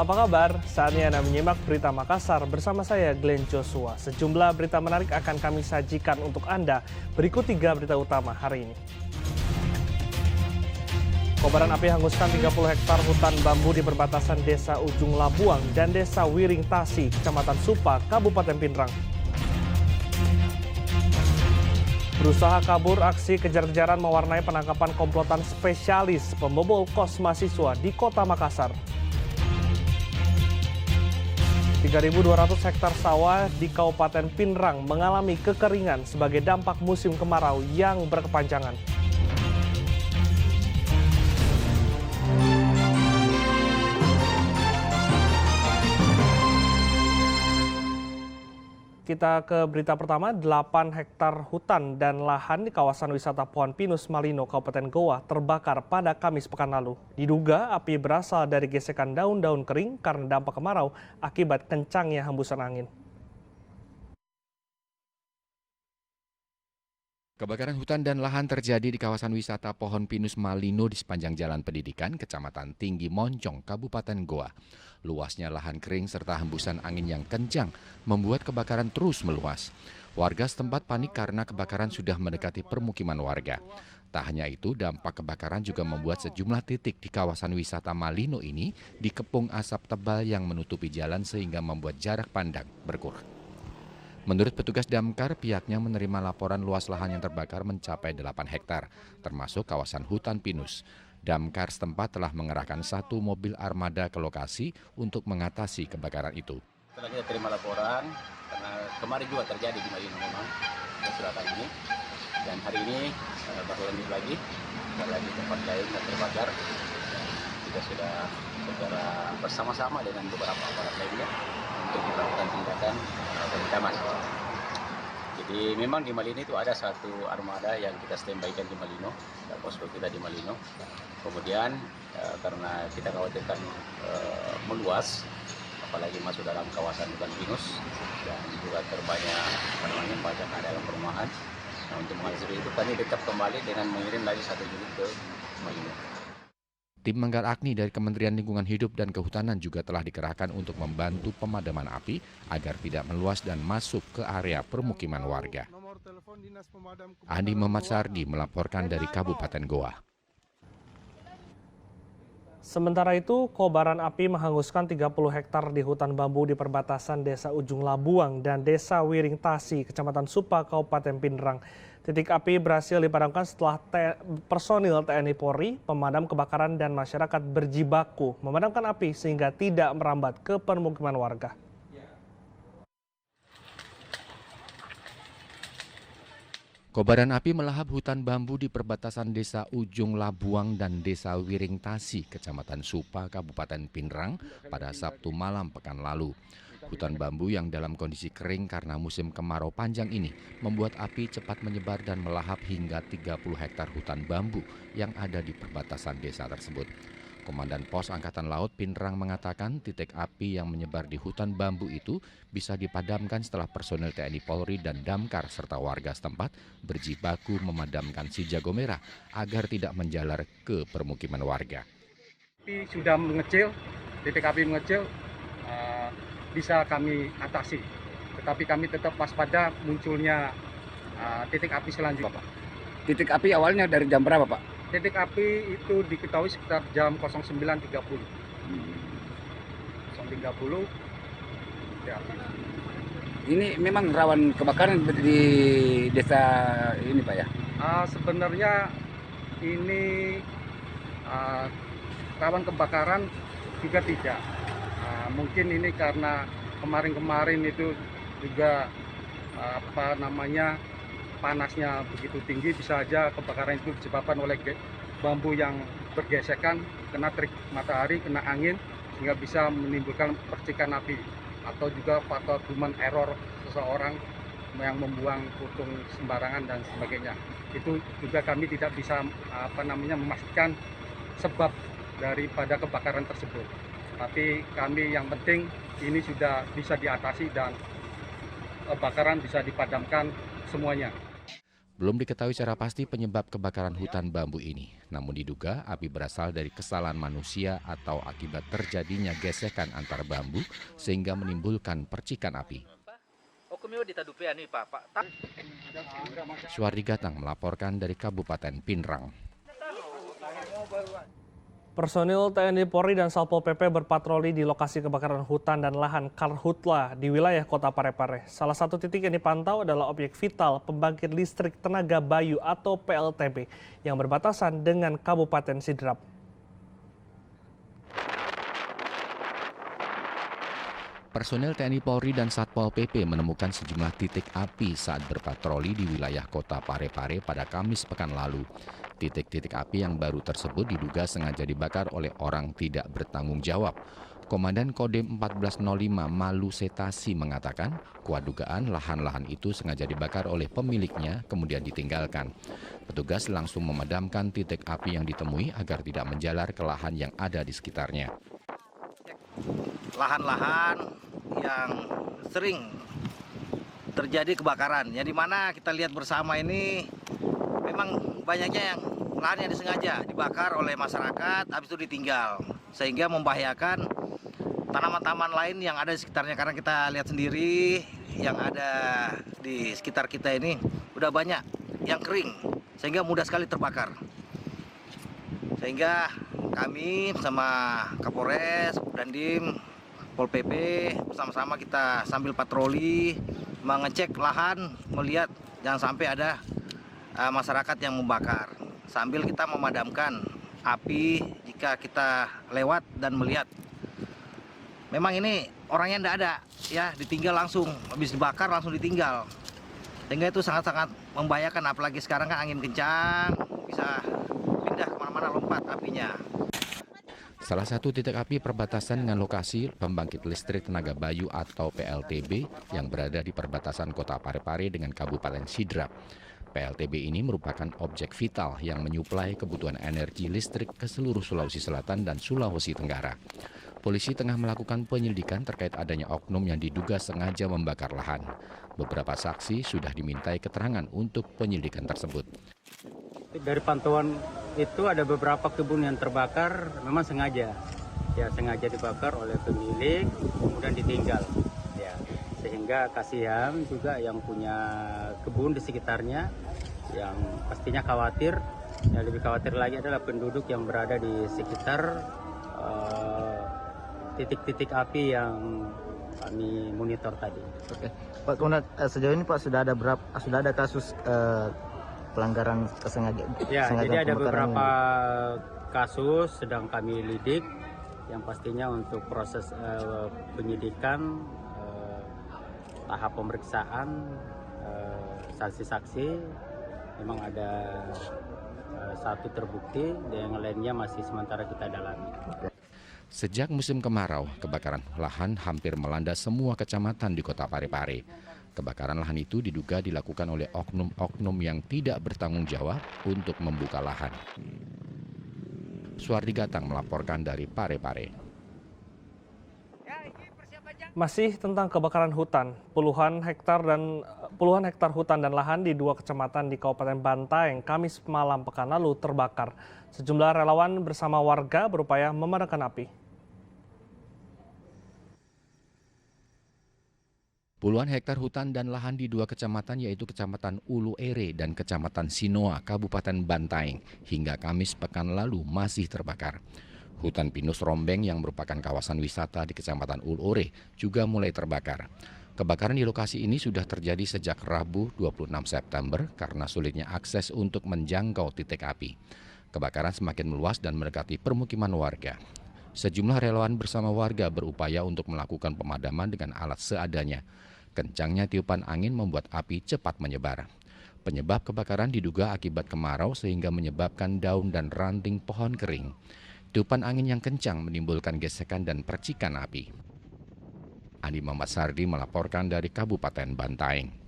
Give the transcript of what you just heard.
apa kabar? Saatnya Anda menyimak berita Makassar bersama saya Glenn Joshua. Sejumlah berita menarik akan kami sajikan untuk Anda. Berikut 3 berita utama hari ini. Kobaran api hanguskan 30 hektar hutan bambu di perbatasan Desa Ujung Labuang dan Desa Wiring Tasi, Kecamatan Supa, Kabupaten Pinrang. Berusaha kabur, aksi kejar-kejaran mewarnai penangkapan komplotan spesialis pembobol kos mahasiswa di Kota Makassar. 3.200 hektar sawah di Kabupaten Pinrang mengalami kekeringan sebagai dampak musim kemarau yang berkepanjangan. Kita ke berita pertama, 8 hektar hutan dan lahan di kawasan wisata Pohon Pinus Malino, Kabupaten Goa terbakar pada Kamis pekan lalu. Diduga api berasal dari gesekan daun-daun kering karena dampak kemarau akibat kencangnya hembusan angin. Kebakaran hutan dan lahan terjadi di kawasan wisata Pohon Pinus Malino di sepanjang Jalan Pendidikan, Kecamatan Tinggi Moncong, Kabupaten Goa. Luasnya lahan kering serta hembusan angin yang kencang membuat kebakaran terus meluas. Warga setempat panik karena kebakaran sudah mendekati permukiman warga. Tak hanya itu, dampak kebakaran juga membuat sejumlah titik di kawasan wisata Malino ini dikepung asap tebal yang menutupi jalan sehingga membuat jarak pandang berkurang. Menurut petugas damkar, pihaknya menerima laporan luas lahan yang terbakar mencapai 8 hektar, termasuk kawasan hutan pinus. Damkar setempat telah mengerahkan 1 mobil armada ke lokasi untuk mengatasi kebakaran itu. Setelah kita terima laporan, karena kemarin juga terjadi di Malino memang, selatan ini. Dan hari ini baru lanjut lagi, di tempat lain yang terbakar. Kita sudah secara bersama-sama dengan beberapa aparat lainnya untuk melakukan tindakan pemadaman. Jadi memang di Malino itu ada 1 armada yang kita standby-kan di Malino, posko kita di Malino. Kemudian karena kita khawatirkan meluas, apalagi masuk dalam kawasan hutan pinus dan juga terbanyak banyak dalam perumahan. Nah, untuk mengantisipasi itu kami tetap kembali dengan mengirim lagi 1 unit ke Malino. Tim Manggar Agni dari Kementerian Lingkungan Hidup dan Kehutanan juga telah dikerahkan untuk membantu pemadaman api agar tidak meluas dan masuk ke area permukiman warga. Andi Muhammad Sardi melaporkan dari Kabupaten Goa. Sementara itu, kobaran api menghanguskan 30 hektar di hutan bambu di perbatasan Desa Ujung Labuang dan Desa Wiring Tasi, Kecamatan Supa, Kabupaten Pinrang. Titik api berhasil dipadamkan setelah personil TNI Polri, pemadam kebakaran dan masyarakat berjibaku memadamkan api sehingga tidak merambat ke permukiman warga. Kobaran api melahap hutan bambu di perbatasan Desa Ujung Labuang dan Desa Wiring Tasi, Kecamatan Supa, Kabupaten Pinrang pada Sabtu malam pekan lalu. Hutan bambu yang dalam kondisi kering karena musim kemarau panjang ini membuat api cepat menyebar dan melahap hingga 30 hektar hutan bambu yang ada di perbatasan desa tersebut. Komandan Pos Angkatan Laut Pinrang mengatakan titik api yang menyebar di hutan bambu itu bisa dipadamkan setelah personel TNI Polri dan Damkar serta warga setempat berjibaku memadamkan si jago merah agar tidak menjalar ke permukiman warga. Api sudah mengecil, titik api mengecil bisa kami atasi, tetapi kami tetap waspada munculnya titik api selanjutnya, Pak. Titik api awalnya dari jam berapa, Pak? Titik api itu diketahui sekitar jam 09.30. 0.30 ya. Ini memang rawan kebakaran di desa ini, Pak ya? Sebenarnya ini rawan kebakaran juga tidak. Mungkin ini karena kemarin-kemarin itu juga panasnya begitu tinggi, bisa saja kebakaran itu disebabkan oleh bambu yang bergesekan, kena terik matahari, kena angin, sehingga bisa menimbulkan percikan api. Atau juga faktor human error seseorang yang membuang putung sembarangan dan sebagainya. Itu juga kami tidak bisa memastikan sebab daripada kebakaran tersebut. Tapi kami yang penting ini sudah bisa diatasi dan kebakaran bisa dipadamkan semuanya. Belum diketahui secara pasti penyebab kebakaran hutan bambu ini, namun diduga api berasal dari kesalahan manusia atau akibat terjadinya gesekan antar bambu sehingga menimbulkan percikan api. Suwardi Gatang melaporkan dari Kabupaten Pinrang. Personil TNI Polri dan Satpol PP berpatroli di lokasi kebakaran hutan dan lahan Karhutla di wilayah Kota Parepare. Salah satu titik yang dipantau adalah objek vital pembangkit listrik tenaga Bayu atau PLTB yang berbatasan dengan Kabupaten Sidrap. Personel TNI Polri dan Satpol PP menemukan sejumlah titik api saat berpatroli di wilayah Kota Parepare pada Kamis pekan lalu. Titik-titik api yang baru tersebut diduga sengaja dibakar oleh orang tidak bertanggung jawab. Komandan Kodim 1405 Malu Setasi mengatakan, kuat dugaan lahan-lahan itu sengaja dibakar oleh pemiliknya kemudian ditinggalkan. Petugas langsung memadamkan titik api yang ditemui agar tidak menjalar ke lahan yang ada di sekitarnya. Lahan-lahan yang sering terjadi kebakaran, yang dimana kita lihat bersama ini memang banyaknya yang lahan yang disengaja dibakar oleh masyarakat, habis itu ditinggal, sehingga membahayakan tanaman-tanaman lain yang ada di sekitarnya. Karena kita lihat sendiri yang ada di sekitar kita ini udah banyak yang kering, sehingga mudah sekali terbakar. Sehingga kami bersama Kapolres, Dandim, Pol PP bersama-sama kita sambil patroli mengecek lahan, melihat jangan sampai ada masyarakat yang membakar. Sambil kita memadamkan api jika kita lewat dan melihat. Memang ini orangnya tidak ada, ya ditinggal langsung, habis dibakar langsung ditinggal. Sehingga itu sangat-sangat membahayakan, apalagi sekarang kan angin kencang, bisa pindah kemana-mana lompat apinya. Salah satu titik api perbatasan dengan lokasi pembangkit listrik tenaga Bayu atau PLTB yang berada di perbatasan Kota Parepare dengan Kabupaten Sidrap. PLTB ini merupakan objek vital yang menyuplai kebutuhan energi listrik ke seluruh Sulawesi Selatan dan Sulawesi Tenggara. Polisi tengah melakukan penyelidikan terkait adanya oknum yang diduga sengaja membakar lahan. Beberapa saksi sudah dimintai keterangan untuk penyelidikan tersebut. Dari pantauan itu ada beberapa kebun yang terbakar memang sengaja dibakar oleh pemilik kemudian ditinggal, ya, sehingga kasihan juga yang punya kebun di sekitarnya yang pastinya khawatir. Yang lebih khawatir lagi adalah penduduk yang berada di sekitar titik-titik api yang kami monitor tadi. Oke. Pak, kemudian sejauh ini Pak sudah ada kasus pelanggaran kesengajaan. Ya, jadi ada beberapa kasus sedang kami lidik, yang pastinya untuk proses penyidikan, tahap pemeriksaan saksi-saksi memang ada satu terbukti dan yang lainnya masih sementara kita dalami. Sejak musim kemarau, kebakaran lahan hampir melanda semua kecamatan di Kota Parepare. Kebakaran lahan itu diduga dilakukan oleh oknum-oknum yang tidak bertanggung jawab untuk membuka lahan. Suwardi Gatang melaporkan dari Parepare. Masih tentang kebakaran hutan, puluhan hektar hutan dan lahan di 2 kecamatan di Kabupaten Bantaeng Kamis malam pekan lalu terbakar. Sejumlah relawan bersama warga berupaya memadamkan api. Puluhan hektar hutan dan lahan di 2 kecamatan yaitu Kecamatan Ulu Ere dan Kecamatan Sinoa, Kabupaten Bantaeng hingga Kamis pekan lalu masih terbakar. Hutan pinus rombeng yang merupakan kawasan wisata di Kecamatan Ulu Ere juga mulai terbakar. Kebakaran di lokasi ini sudah terjadi sejak Rabu 26 September karena sulitnya akses untuk menjangkau titik api. Kebakaran semakin meluas dan mendekati permukiman warga. Sejumlah relawan bersama warga berupaya untuk melakukan pemadaman dengan alat seadanya. Kencangnya tiupan angin membuat api cepat menyebar. Penyebab kebakaran diduga akibat kemarau sehingga menyebabkan daun dan ranting pohon kering. Tiupan angin yang kencang menimbulkan gesekan dan percikan api. Andi Muhammad Sardi melaporkan dari Kabupaten Bantaeng.